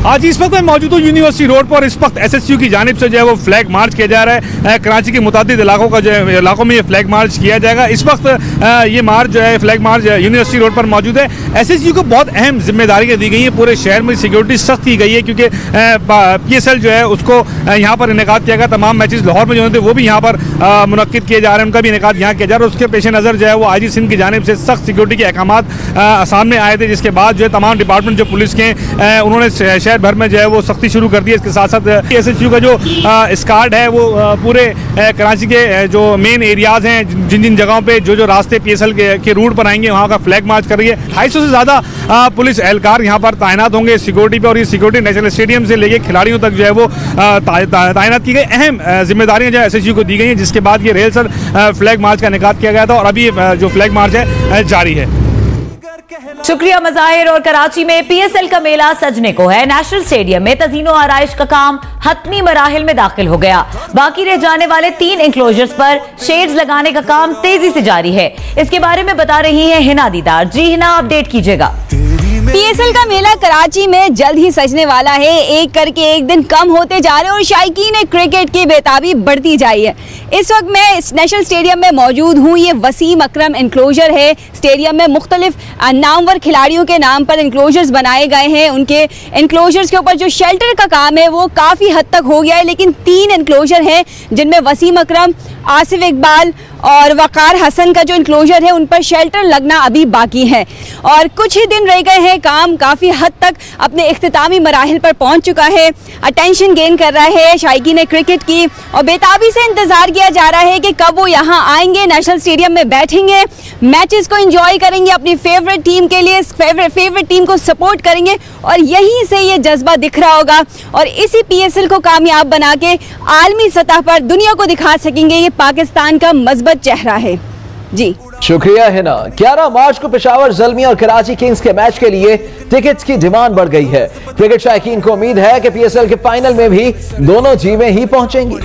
आज इस वक्त मैं मौजूद हूँ यूनिवर्सिटी रोड पर। इस वक्त SSU की जानिब से जो है वो फ्लैग मार्च किया जा रहा है। कराची के मुतादिद इलाकों में ये फ्लैग मार्च किया जाएगा। इस वक्त ये मार्च जो है फ्लैग मार्च यूनिवर्सिटी रोड पर मौजूद है। SSU को बहुत अहम जिम्मेदारियाँ दी गई हैं। पूरे शहर में सिक्योरिटी सख्त की गई है क्योंकि PSL जो है उसको यहाँ पर इनेकाद किया गया। तमाम मैचेस लाहौर में जो होते हैं वो भी यहाँ पर मुनक्किद किए जा रहे हैं, उनका भी इनेकाद यहाँ किया जा रहा है। उसके पेश नज़र जो है वो IG सिंध की जानिब से सख्त सिक्योरिटी के अहकाम सामने आए थे, जिसके बाद जो है तमाम डिपार्टमेंट जो पुलिस के उन्होंने शहर भर में जो है वो सख्ती शुरू कर दी है। इसके साथ साथ SSU का जो स्कार्ड है वो पूरे कराची के जो मेन एरियाज हैं, जिन जिन जगहों पे जो रास्ते PSL के रूट पर आएंगे वहाँ का फ्लैग मार्च कर रही है। 250 से ज़्यादा पुलिस एहलकार यहाँ पर तैनात होंगे सिक्योरिटी पे, और ये सिक्योरिटी नेशनल स्टेडियम से लेके खिलाड़ियों तक जो है वो तैनात की गई। अहम जिम्मेदारियाँ जो है SSU को दी गई हैं, जिसके बाद ये रेलसर फ्लैग मार्च का इनेकाद किया गया था और अभी जो फ्लैग मार्च है जारी है। शुक्रिया मज़ाहिर। और कराची में PSL का मेला सजने को है। नेशनल स्टेडियम में तज़ीनो आराइश का काम हतमी मराहिल में दाखिल हो गया। बाकी रह जाने वाले 3 इंक्लोजर्स पर शेड्स लगाने का काम तेजी से जारी है। इसके बारे में बता रही है हिना दीदार। जी हिना, अपडेट कीजिएगा। PSL का मेला कराची में जल्द ही सजने वाला है। एक करके एक दिन कम होते जा रहे हैं और शायकीन क्रिकेट की बेताबी बढ़ती जा रही है। इस वक्त मैं नेशनल स्टेडियम में मौजूद हूँ। ये वसीम अकरम इंक्लोजर है। स्टेडियम में मुख्तलिफ नामवर खिलाड़ियों के नाम पर इंक्लोजर्स बनाए गए हैं। उनके इंक्लोजर्स के ऊपर जो शेल्टर का काम है वो काफ़ी हद तक हो गया है, लेकिन 3 इंक्लोजर हैं जिनमें वसीम अकरम, आसिफ इकबाल और वकार हसन का जो इंक्लोजर है उन पर शेल्टर लगना अभी बाकी है और कुछ ही दिन रह गए हैं। काम काफ़ी हद तक अपने इख्तितामी मराहिल पर पहुंच चुका है। अटेंशन गेन कर रहा है शायकीन क्रिकेट की और बेताबी से इंतज़ार किया जा रहा है कि कब वो यहाँ आएंगे, नेशनल स्टेडियम में बैठेंगे, मैचेस को एंजॉय करेंगे, अपनी फेवरेट टीम के लिए फेवरेट टीम को सपोर्ट करेंगे और यहीं से ये जज्बा दिख रहा होगा और इसी PSL को कामयाब बना के आलमी सतह पर दुनिया को दिखा सकेंगे ये पाकिस्तान का मजबूत चेहरा है। जी शुक्रिया हिना। 11 मार्च को पेशावर ज़ल्मी और कराची किंग्स के मैच के लिए टिकट्स की डिमांड बढ़ गई है। क्रिकेट शायकीन को उम्मीद है कि PSL के फाइनल में भी दोनों टीमें ही पहुंचेंगी।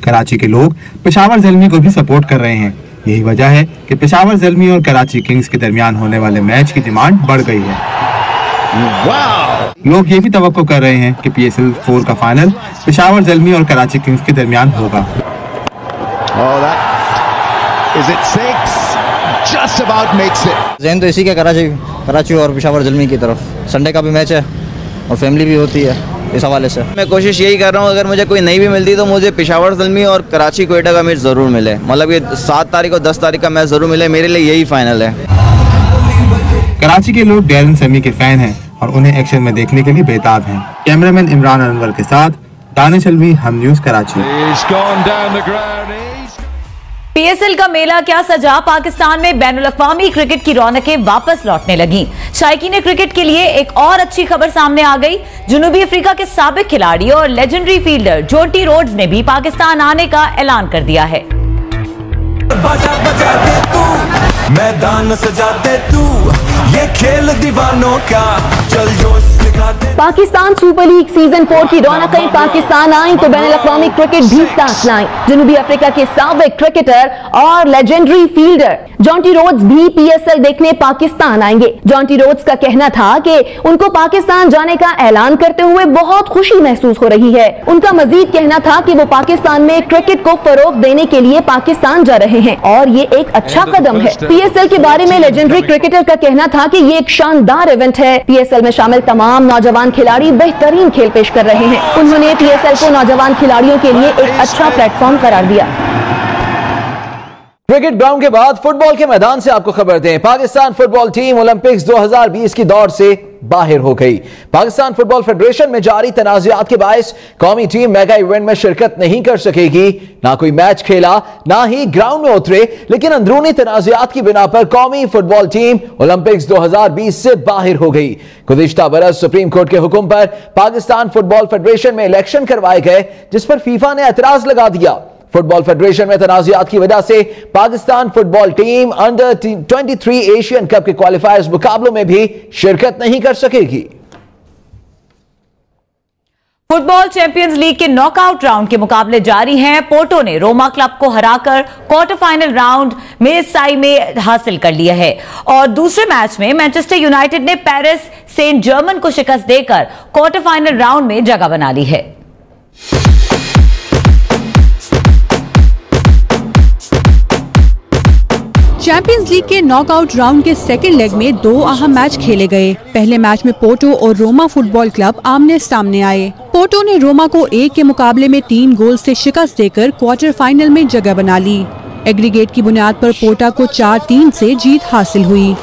कराची के लोग पेशावर ज़ल्मी को भी सपोर्ट कर रहे हैं। यही वजह है कि पेशावर ज़ल्मी और कराची किंग्स के दरमियान होने वाले मैच की डिमांड बढ़ गई है। लोग ये भी तवक्को कर रहे हैं कि PSL 4 का फाइनल पेशावर ज़ल्मी और कराची किंग्स के दरमियान होगा। ज़हन तो इसी का कराची और पेशावर ज़ल्मी की तरफ। संडे का भी मैच है और फैमिली भी होती है, इस हवाले से मैं कोशिश यही कर रहा हूँ अगर मुझे कोई नहीं भी मिलती तो मुझे पेशावर ज़ल्मी और कराची कोयटा का मैच ज़रूर मिले। मतलब ये 7 तारीख और 10 तारीख का मैच ज़रूर मिले। मेरे लिए यही फाइनल है। कराची के लोग डैरन समी के फैन हैं और उन्हें एक्शन में देखने के लिए बेताब हैं। कैमरामैन इमरान अनवर के साथ दानिश अलवी, हम न्यूज़ कराची। PSL का मेला क्या सजा। पाकिस्तान में बैनुल-अक़वामी क्रिकेट की रौनकें वापस लौटने लगी। शायकीन क्रिकेट के लिए एक और अच्छी खबर सामने आ गई। जनूबी अफ्रीका के साबिक खिलाड़ी और लेजेंडरी फील्डर जोंटी रोड्स ने भी पाकिस्तान आने का ऐलान कर दिया है। मैदान सजा दे तू, ये खेल दीवानों का, चल जोश दिखा दे। पाकिस्तान सुपर लीग सीजन 4 की रौनकें पाकिस्तान आई तो बैनुल-अक़वामी क्रिकेट भी साथ लाई। जनूबी अफ्रीका के साबिक क्रिकेटर और लेजेंडरी फील्डर जॉन्टी रोड्स भी पीएसएल देखने पाकिस्तान आएंगे। जॉन्टी रोड्स का कहना था कि उनको पाकिस्तान जाने का ऐलान करते हुए बहुत खुशी महसूस हो रही है। उनका मजीद कहना था कि वो पाकिस्तान में क्रिकेट को फरोग देने के लिए पाकिस्तान जा रहे हैं और ये एक अच्छा कदम है। पीएसएल के बारे में लेजेंडरी क्रिकेटर का कहना था कि ये एक शानदार इवेंट है। पीएसएल में शामिल तमाम नौजवान खिलाड़ी बेहतरीन खेल पेश कर रहे हैं। उन्होंने पीएसएल को नौजवान खिलाड़ियों के लिए एक अच्छा प्लेटफॉर्म करार दिया। क्रिकेट ग्राउंड के बाद फुटबॉल के मैदान से आपको खबर दें, पाकिस्तान फुटबॉल टीम ओलंपिक्स 2020 की दौड़ से बाहर हो गई। पाकिस्तान फुटबॉल फेडरेशन में जारी तनाज़ात के बायस कौमी टीम मेगा इवेंट में शिरकत नहीं कर सकेगी। ना कोई मैच खेला, ना ही ग्राउंड में उतरे, लेकिन अंदरूनी तनाज़ात की बिना पर कौमी फुटबॉल टीम ओलंपिक्स 2020 से बाहर हो गई। गुज़िश्ता बरस सुप्रीम कोर्ट के हुक्म पर पाकिस्तान फुटबॉल फेडरेशन में इलेक्शन करवाए गए, जिस पर फीफा ने एतराज लगा दिया। फुटबॉल फेडरेशन में तनाज़ात की वजह से Pakistan football team under 23 Asian cup के क्वालिफायर्स मुकाबलों में भी शिरकत नहीं कर सकेगी। फुटबॉल चैंपियंस लीग के नॉकआउट राउंड के मुकाबले जारी हैं। पोर्टो ने रोमा क्लब को हराकर क्वार्टर फाइनल राउंड में साई में हासिल कर लिया है और दूसरे मैच में मैनचेस्टर यूनाइटेड ने पेरिस सेंट जर्मन को शिकस्त देकर क्वार्टर फाइनल राउंड में जगह बना ली है। चैंपियंस लीग के नॉकआउट राउंड के सेकेंड लेग में दो अहम मैच खेले गए। पहले मैच में पोर्टो और रोमा फुटबॉल क्लब आमने सामने आए। पोर्टो ने रोमा को 1 के मुकाबले में 3 गोल से शिकस्त देकर क्वार्टर फाइनल में जगह बना ली। एग्रीगेट की बुनियाद पर पोर्टा को 4-3 से जीत हासिल हुई।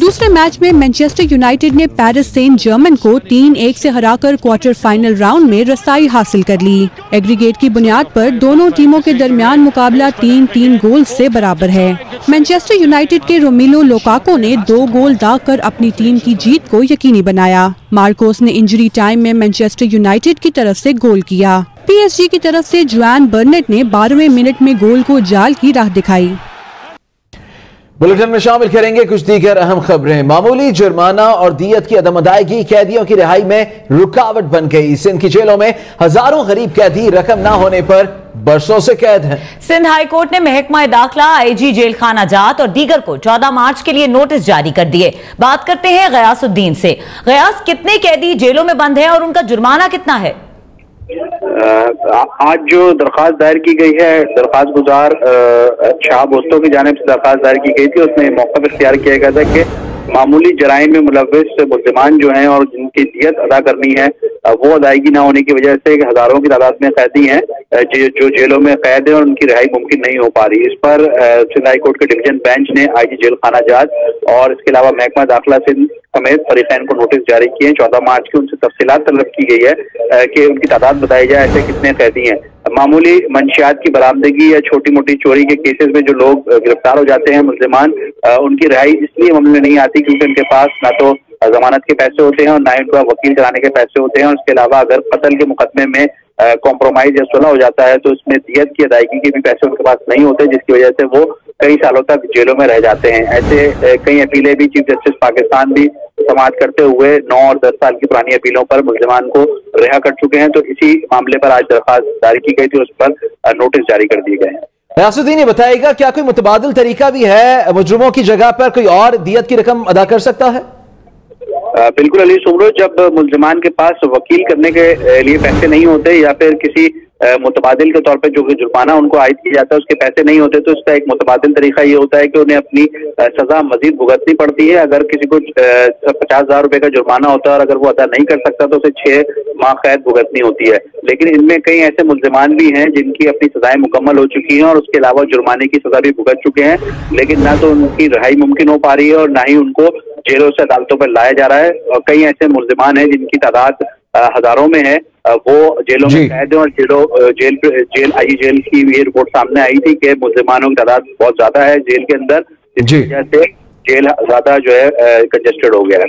दूसरे मैच में मैनचेस्टर यूनाइटेड ने पेरिस सेंट जर्मन को 3-1 से हराकर क्वार्टर फाइनल राउंड में रसाई हासिल कर ली। एग्रीगेट की बुनियाद पर दोनों टीमों के दरमियान मुकाबला 3-3 गोल से बराबर है। मैनचेस्टर यूनाइटेड के रोमिलो लुकाको ने 2 गोल दागकर अपनी टीम की जीत को यकीनी बनाया। मार्कोस ने इंजरी टाइम में मैनचेस्टर यूनाइटेड की तरफ से गोल किया। पीएसजी की तरफ से जोआन बर्नेट ने 12वें मिनट में गोल को जाल की राह दिखाई। बुलेटिन में शामिल करेंगे कुछ दीगर अहम खबरें। मामूली जुर्माना और दियत की अदम अदायगी कैदियों की रिहाई में रुकावट बन गई। सिंध की जेलों में हजारों गरीब कैदी रकम न होने पर बरसों से कैद हैं। सिंध हाई कोर्ट ने महकमा दाखिला, आईजी जेल खाना जात और दीगर को 14 मार्च के लिए नोटिस जारी कर दिए। बात करते हैं गयासुद्दीन से। गयास, कितने कैदी जेलों में बंद हैं और उनका जुर्माना कितना है? आज जो दरखास्त दायर की गई है, दरखास्त गुजार शाह बोस्तों की जानिब से दरखास्त दायर की गई थी, उसमें मौका इख्तियार किया गया था कि मामूली जराइम में मुलव्विस मुल्ज़िमान जो हैं और जिनकी दियत अदा करनी है वो अदायगी ना होने की वजह से हजारों की तादाद में कैदी हैं जो जेलों में कैद है और उनकी रिहाई मुमकिन नहीं हो पा रही। इस पर सिंध हाई कोर्ट के डिवीजन बेंच ने आईजी जेल खाना जात और इसके अलावा महकमा दाखिला सिंध समेत फरीकैन को नोटिस जारी किए हैं। 14 मार्च की उनसे तफसीलात तलब की गई है कि उनकी तादाद बताई जाए, ऐसे कितने कैदी हैं। मामूली मंशियात की बरामदगी या छोटी मोटी चोरी के केसेस में जो लोग गिरफ्तार हो जाते हैं मुल्ज़िमान, उनकी रिहाई इसलिए मामले में नहीं आती क्योंकि उनके पास ना तो जमानत के पैसे होते हैं और ना ही उनका वकील कराने के पैसे होते हैं। और इसके अलावा अगर कत्ल के मुकदमे में कॉम्प्रोमाइज या सुलह हो जाता है तो उसमें दियत की अदायगी के भी पैसे उनके पास नहीं होते, जिसकी वजह से वो कई सालों तक जेलों में रह जाते हैं। ऐसे कई अपीलें भी चीफ जस्टिस पाकिस्तान भी समाअत करते हुए 9 और 10 साल की पुरानी अपीलों पर मुल्ज़िमान को रिहा कर चुके हैं। तो इसी मामले पर आज दरखास्त जारी की गई थी, उस पर नोटिस जारी कर दिए गए हैं। गयासुद्दीन, ये बताएगा क्या कोई मुतबादिल तरीका भी है, मुजरिमों की जगह पर कोई और दियत की रकम अदा कर सकता है? बिल्कुल अली सुमरो, जब मुल्ज़िमान के पास वकील करने के लिए पैसे नहीं होते या फिर किसी मुतबादिल के तौर पे जो जुर्माना उनको आयद किया जाता है उसके पैसे नहीं होते, तो इसका एक मुतबादिल तरीका ये होता है कि उन्हें अपनी सजा मजीद भुगतनी पड़ती है। अगर किसी को 50,000 रुपए का जुर्माना होता है और अगर वो अदा नहीं कर सकता तो उसे 6 माह कैद भुगतनी होती है। लेकिन इनमें कई ऐसे मुल्ज़िमान भी हैं जिनकी अपनी सजाएं मुकम्मल हो चुकी हैं और उसके अलावा जुर्माने की सजा भी भुगत चुके हैं, लेकिन ना तो उनकी रिहाई मुमकिन हो पा रही है और ना ही उनको जेलों से अदालतों पर लाया जा रहा है। और कई ऐसे मुल्ज़िमान हैं जिनकी तादाद हजारों में है, वो जेलों में कैद है और जेल आई जेल की ये रिपोर्ट सामने आई थी कि मुल्ज़िमानों की तादाद बहुत ज्यादा है जेल के अंदर, जिसकी वजह से जेल ज्यादा जो है कंजेस्टेड हो गया है।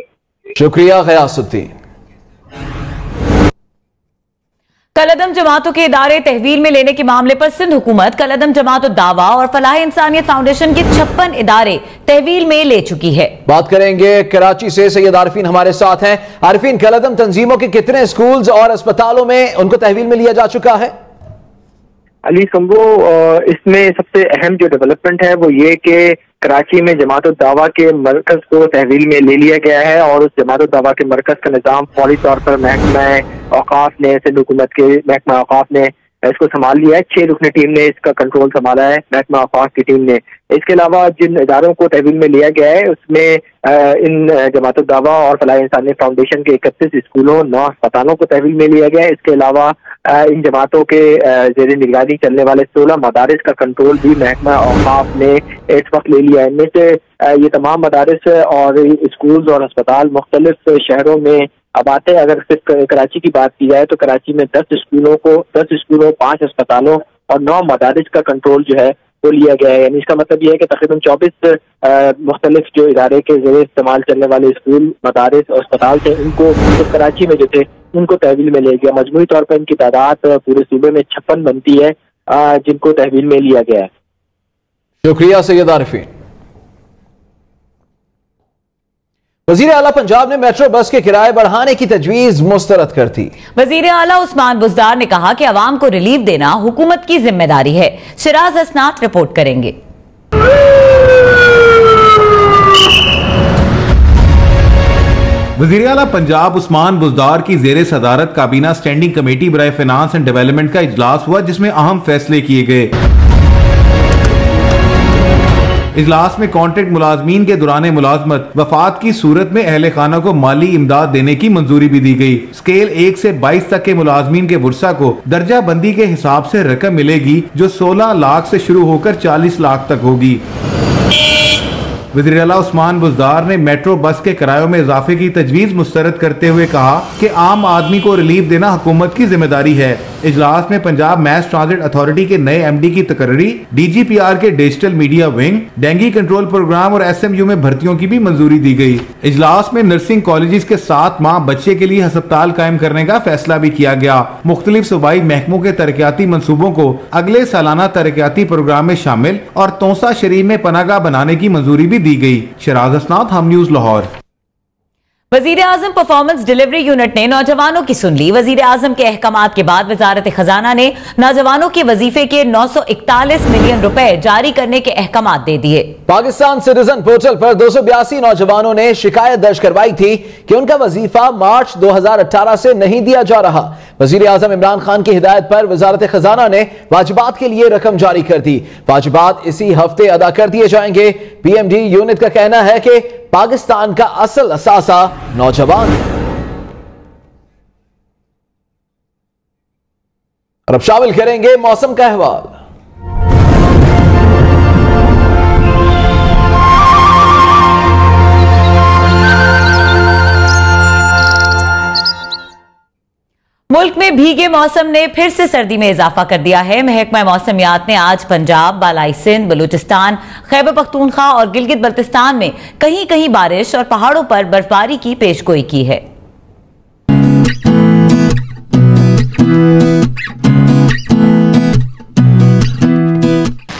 शुक्रिया गयासुद्दीन। कलअदम जमातों के इदारे तहवील में लेने के मामले पर सिंध हुकूमत कलअदम जमात दावा और फलाह इंसानियत फाउंडेशन के 56 इदारे तहवील में ले चुकी है। बात करेंगे कराची से, सैयद आरिफीन हमारे साथ हैं। आरिफीन, कलअदम तंजीमों के कितने स्कूल्स और अस्पतालों में उनको तहवील में लिया जा चुका है? अली संभो, इसमें सबसे अहम जो डेवलपमेंट है वो ये कि कराची में जमात दावा के मरकज को तहवील में ले लिया गया है और उस जमात दावा के मरकज का निज़ाम फौरी तौर पर महकमा औकाफ ने, सिंध हुकूमत के महकमा औकाफ ने इसको संभाल लिया है। 6 रुकनी टीम ने इसका कंट्रोल संभाला है, महकमा औकाफ की टीम ने। इसके अलावा जिन इदारों को तहवील में लिया गया है उसमें इन जमात दावा और फलाह इंसानियत फाउंडेशन के 31 स्कूलों, 9 अस्पतालों को तहवील में लिया गया है। इसके अलावा इन जमातों के ज़ेर निगरानी चलने वाले 16 मदारिस का कंट्रोल भी महकमा औकाफ ने इस वक्त ले लिया है। इनमें से ये तमाम मदारिस और स्कूल्स और अस्पताल मुख्तलिफ शहरों में अब आते हैं। अगर सिर्फ कराची की बात की जाए तो कराची में 10 स्कूलों 5 अस्पतालों और 9 मदारिस का कंट्रोल जो है वो लिया गया है। यानी इसका मतलब यह है कि तकरीबन 24 मुख्तलिफ जो इदारे के ज़रिए इस्तेमाल चलने वाले स्कूल, मदारिस और अस्पताल थे, इनको तो कराची में जो थे उनको तहवील में लिया गया। मजमूई तौर पर इनकी तादाद पूरे सूबे में 56 बनती है जिनको तहवील में लिया गया है। शुक्रिया सैयद आरिफीन। वजीर आला पंजाब ने मेट्रो बस के किराए बढ़ाने की तजवीज मुस्तरद कर दी। वजीर आला उस्मान बुज़दार ने कहा कि अवाम को रिलीफ देना हुकूमत की जिम्मेदारी है। शिराज हसनात रिपोर्ट करेंगे। वज़ीर आला पंजाब उस्मान बुज़दार की ज़ेरे सदारत काबीना स्टैंडिंग कमेटी बराए फाइनेंस एंड डेवलपमेंट का इजलास हुआ जिसमें अहम फैसले किए गए। इजलास में कॉन्ट्रैक्ट मुलाजमीन के दौरान मुलाजमत वफात की सूरत में अहले खाना को माली इमदाद देने की मंजूरी भी दी गई। स्केल 1 से 22 तक के मुलाजमीन के वर्सा को दर्जा बंदी के हिसाब से रकम मिलेगी जो 16 लाख से शुरू होकर 40 लाख तक होगी। वज़ीर आला उस्मान बुज़दार ने मेट्रो बस के किरायों में इजाफे की तजवीज़ मुस्तरद करते हुए कहा कि आम आदमी को रिलीफ देना हुकूमत की जिम्मेदारी है। इजलास में पंजाब मैस ट्रांजिट अथॉरिटी के नए MD की तकर्री, DGPR के digital media wing, dengue control programme और SMU में भर्तियों की भी मंजूरी दी गई। इजलास में नर्सिंग कॉलेजेस के 7 माह बच्चे के लिए अस्पताल कायम करने का फैसला भी किया गया। मुख्तलिफ सूबाई महकमों के तरक्याती मंसूबों को अगले सालाना तरक्याती प्रोग्राम में शामिल और तोसा शरीफ में पनागाह बनाने की मंजूरी भी दी गई। शिराज हसनात, हम न्यूज, लाहौर। वजीर आजम परफॉर्मेंस डिलीवरी यूनिट ने नौजवानों की सुन ली। वजीर आजम के अहकामात के बाद वजारत खजाना ने नौजवानों के वजीफे के 941 मिलियन रुपए जारी करने के अहकामात दे दिए। पाकिस्तान सिटीजन पोर्टल पर 282 नौजवानों ने शिकायत दर्ज करवाई थी कि उनका वजीफा मार्च 2018 से नहीं दिया जा रहा। वजीर आजम इमरान खान की हिदायत पर वजारत खजाना ने वाजिबात के लिए रकम जारी कर दी। वाजिबात इसी हफ्ते अदा कर दिए जाएंगे। PMD यूनिट का कहना है कि पाकिस्तान का असल असासा नौजवान। और अब शामिल करेंगे मौसम का अहवाल। मुल्क में भीगे मौसम ने फिर से सर्दी में इजाफा कर दिया है। महकमा मौसमियात ने आज पंजाब, बालाई सिंध, बलूचिस्तान, खैबर पख्तूनख्वा और गिलगित बल्तिस्तान में कहीं कहीं बारिश और पहाड़ों पर बर्फबारी की पेशगोई की है।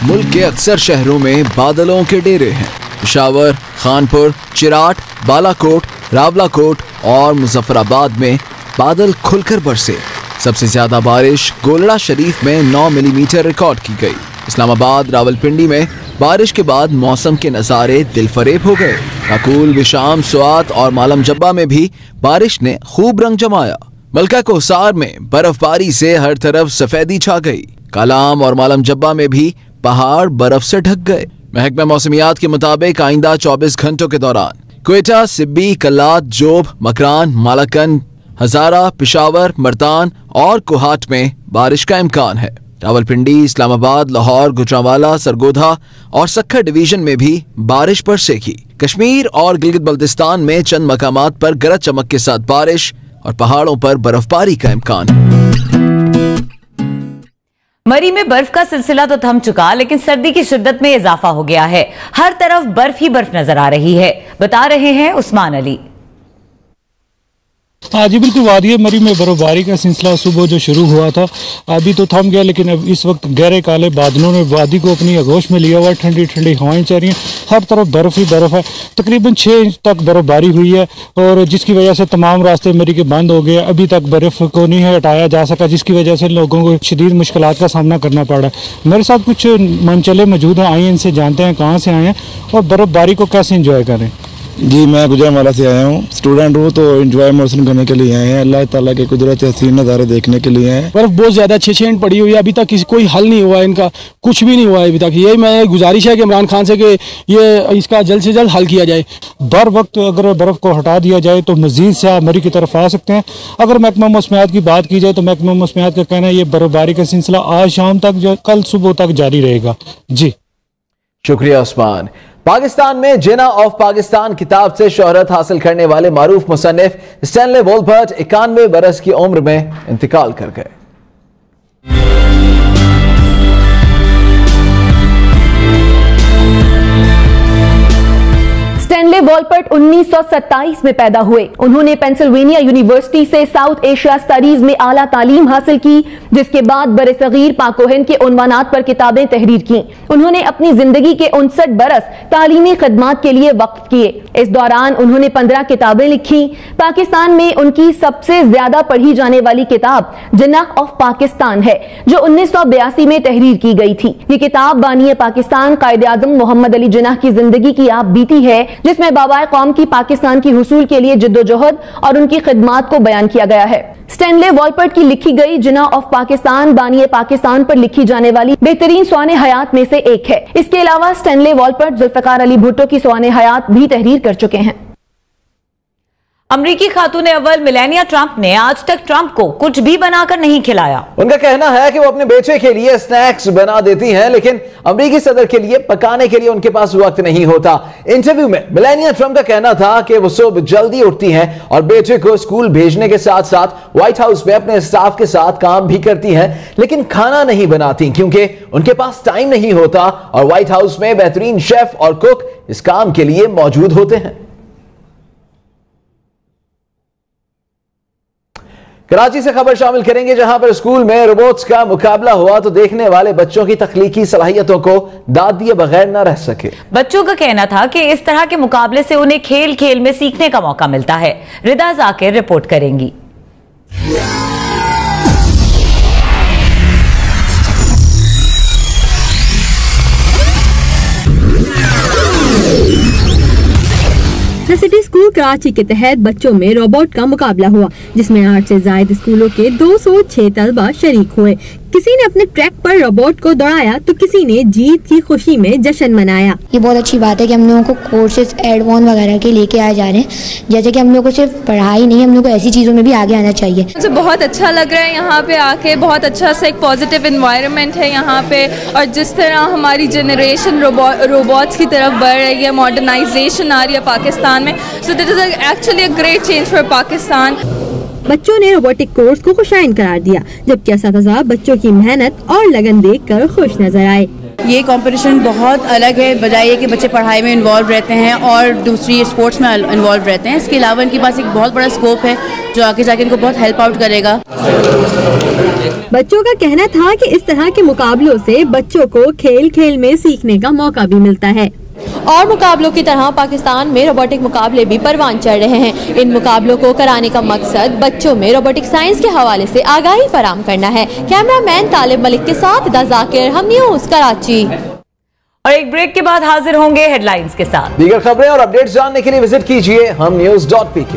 मुल्क के अक्सर शहरों में बादलों के डेरे हैं। पेशावर, खानपुर, चिराट, बालाकोट, रावलाकोट और मुजफ्फराबाद में बादल खुलकर बरसे। सबसे ज्यादा बारिश गोलड़ा शरीफ में 9 मिलीमीटर रिकॉर्ड की गई। इस्लामाबाद, रावलपिंडी में बारिश के बाद मौसम के नज़ारे दिलफरेब हो गए। काकुल, विशाम, स्वात और मालम जब्बा में भी बारिश ने खूब रंग जमाया। मलका कोसार में बर्फबारी से हर तरफ सफेदी छा गई। कालाम और मालम जब्बा में भी पहाड़ बर्फ से ढक गए। महकमा मौसमियात के मुताबिक आइंदा 24 घंटों के दौरान क्वेटा, सिब्बी, कल्लात, जोब, मकरान, मालाकन, हजारा, पिशावर, मर्दान और कोहाट में बारिश का इम्कान है। रावलपिंडी, इस्लामाबाद, लाहौर, गुजरांवाला, सरगोधा और सक्खर डिवीजन में भी बारिश बरसेगी। कश्मीर और गिलगित बल्तिस्तान में चंद मकामात पर गरज चमक के साथ बारिश और पहाड़ों पर बर्फबारी का इम्कान है। मरी में बर्फ का सिलसिला तो थम चुका, लेकिन सर्दी की शिद्दत में इजाफा हो गया है। हर तरफ बर्फ ही बर्फ नजर आ रही है। बता रहे हैं उस्मान अली। हाँ जी बिल्कुल, वादी मरी में बर्फबारी का सिलसिला सुबह जो शुरू हुआ था अभी तो थम गया, लेकिन अब इस वक्त गहरे काले बादलों ने वादी को अपनी आगोश में लिया हुआ है। ठंडी ठंडी हवाएं चल रही हैं, हर तरफ बर्फ ही बर्फ है। तकरीबन 6 इंच तक बर्फबारी हुई है और जिसकी वजह से तमाम रास्ते मरी के बंद हो गए। अभी तक बर्फ को नहीं हटाया जा सका, जिसकी वजह से लोगों को शदीद मुश्किलात का सामना करना पड़ा है। मेरे साथ कुछ मनचले मौजूद हैं, आइए इनसे जानते हैं कहाँ से आए हैं और बर्फबारी को कैसे इंजॉय करें। जी मैं गुजरांवाला से आया हूँ, स्टूडेंट हूँ, तो एंजॉय मौसम करने के लिए आए हैं। अल्लाह ताला के कुदरत हसीन नज़ारे देखने के लिए आए हैं। बर्फ बहुत ज़्यादा 6 इंच पड़ी हुई है, अभी तक कोई हल नहीं हुआ है, इनका कुछ भी नहीं हुआ है अभी तक। यही मैं गुजारिश है कि इमरान खान से कि ये इसका जल्द से जल्द हल किया जाए। बर वक्त अगर बर्फ़ को हटा दिया जाए तो मज़ीद से मरी की तरफ आ सकते हैं। अगर महकमा मौसमियात की बात की जाए तो महकमा मौसमियात का कहना है ये बर्फबारी का सिलसिला आज शाम तक, कल सुबह तक जारी रहेगा। जी शुक्रिया उस्मान। पाकिस्तान में जिना ऑफ पाकिस्तान किताब से शोहरत हासिल करने वाले मारूफ मुसन्निफ स्टैनले वॉलपर्ट 91 बरस की उम्र में इंतकाल कर गए। स्टैनले वॉलपर्ट 1927 में पैदा हुए। उन्होंने पेंसिल्वेनिया यूनिवर्सिटी से साउथ एशिया स्टडीज में आला तालीम हासिल की, जिसके बाद बरसगीर पाक व हिंद के उन्वानात पर किताबें तहरीर की। उन्होंने अपनी जिंदगी के 59 बरस तालीमी खिदमात के लिए वक्फ किए। इस दौरान उन्होंने 15 किताबें लिखी। पाकिस्तान में उनकी सबसे ज्यादा पढ़ी जाने वाली किताब जिना ऑफ पाकिस्तान है, जो 1982 में तहरीर की गई थी। ये किताब बानी पाकिस्तान कायदे आजम मोहम्मद अली जिन्ना की जिंदगी की आप बीती है, जिसमें बाबाए कौम की पाकिस्तान की हुसूल के लिए जिद्दोजहद और उनकी खिदमात को बयान किया गया है। स्टैनले वॉलपर्ट की लिखी गई जिना ऑफ पाकिस्तान बानी पाकिस्तान पर लिखी जाने वाली बेहतरीन सवाने हयात में से एक है। इसके अलावा स्टैनले वॉलपर्ट जुल्फिकार अली भुट्टो की सवाने हयात भी तहरीर कर चुके हैं। अमरीकी खातून अव्वल मेलानिया ट्रंप ने आज तक ट्रंप को कुछ भी बनाकर नहीं खिलाया। उनका कहना है कि वो अपने बेटे के लिए स्नैक्स बना देती हैं, लेकिन अमरीकी सदर के लिए पकाने के लिए उनके पास वक्त नहीं होता। इंटरव्यू में मेलानिया ट्रंप का कहना था कि वो सुबह जल्दी उठती हैं और बेटे को स्कूल भेजने के साथ साथ व्हाइट हाउस में अपने स्टाफ के साथ काम भी करती हैं, लेकिन खाना नहीं बनाती क्योंकि उनके पास टाइम नहीं होता और व्हाइट हाउस में बेहतरीन शेफ और कुक इस काम के लिए मौजूद होते हैं। कराची से खबर शामिल करेंगे, जहां पर स्कूल में रोबोट्स का मुकाबला हुआ तो देखने वाले बच्चों की तख्लीकी सलाहियतों को दाद दिए बगैर न रह सके। बच्चों का कहना था कि इस तरह के मुकाबले से उन्हें खेल खेल में सीखने का मौका मिलता है। रिदा जाकिर रिपोर्ट करेंगी। सिटी स्कूल कराची के तहत बच्चों में रोबोट का मुकाबला हुआ, जिसमें 8 से ज्यादा स्कूलों के 206 तलबा शरीक हुए। किसी ने अपने ट्रैक पर रोबोट को दौड़ाया तो किसी ने जीत की खुशी में जश्न मनाया। ये बहुत अच्छी बात है कि हम लोगों को कोर्सेज एडवांस वगैरह के लेके आए जा रहे हैं, जैसे कि हम लोग को सिर्फ पढ़ाई नहीं, हम लोग को ऐसी चीज़ों में भी आगे आना चाहिए। मुझे बहुत अच्छा लग रहा है यहाँ पे आके, बहुत अच्छा सा एक पॉजिटिव एनवायरनमेंट है यहाँ पे, और जिस तरह हमारी जनरेशन रोबोट्स की तरफ बढ़ रही है, मॉडर्नाइजेशन आ रही है पाकिस्तान में, so this is actually a great change for Pakistan. बच्चों ने रोबोटिक कोर्स को खुशाइन करार दिया, जबकि असातिज़ा बच्चों की मेहनत और लगन देखकर खुश नजर आए। ये कंपटीशन बहुत अलग है, बजाय ये कि बच्चे पढ़ाई में इन्वॉल्व रहते हैं और दूसरी स्पोर्ट्स में इन्वॉल्व रहते हैं। इसके अलावा इनके पास एक बहुत बड़ा स्कोप है जो आगे जाके इनको बहुत हेल्प आउट करेगा। बच्चों का कहना था कि इस तरह के मुकाबलों से बच्चों को खेल खेल में सीखने का मौका भी मिलता है। और मुकाबलों की तरह पाकिस्तान में रोबोटिक मुकाबले भी परवान चढ़ रहे हैं। इन मुकाबलों को कराने का मकसद बच्चों में रोबोटिक साइंस के हवाले से आगाही फराम करना है। कैमरामैन तालिब मलिक के साथ रिदा जाकिर, हम न्यूज़ कराची। और एक ब्रेक के बाद हाजिर होंगे हेडलाइंस के साथ। दीगर खबरें और अपडेट्स जानने के लिए विजिट कीजिए हमन्यूज़.pk।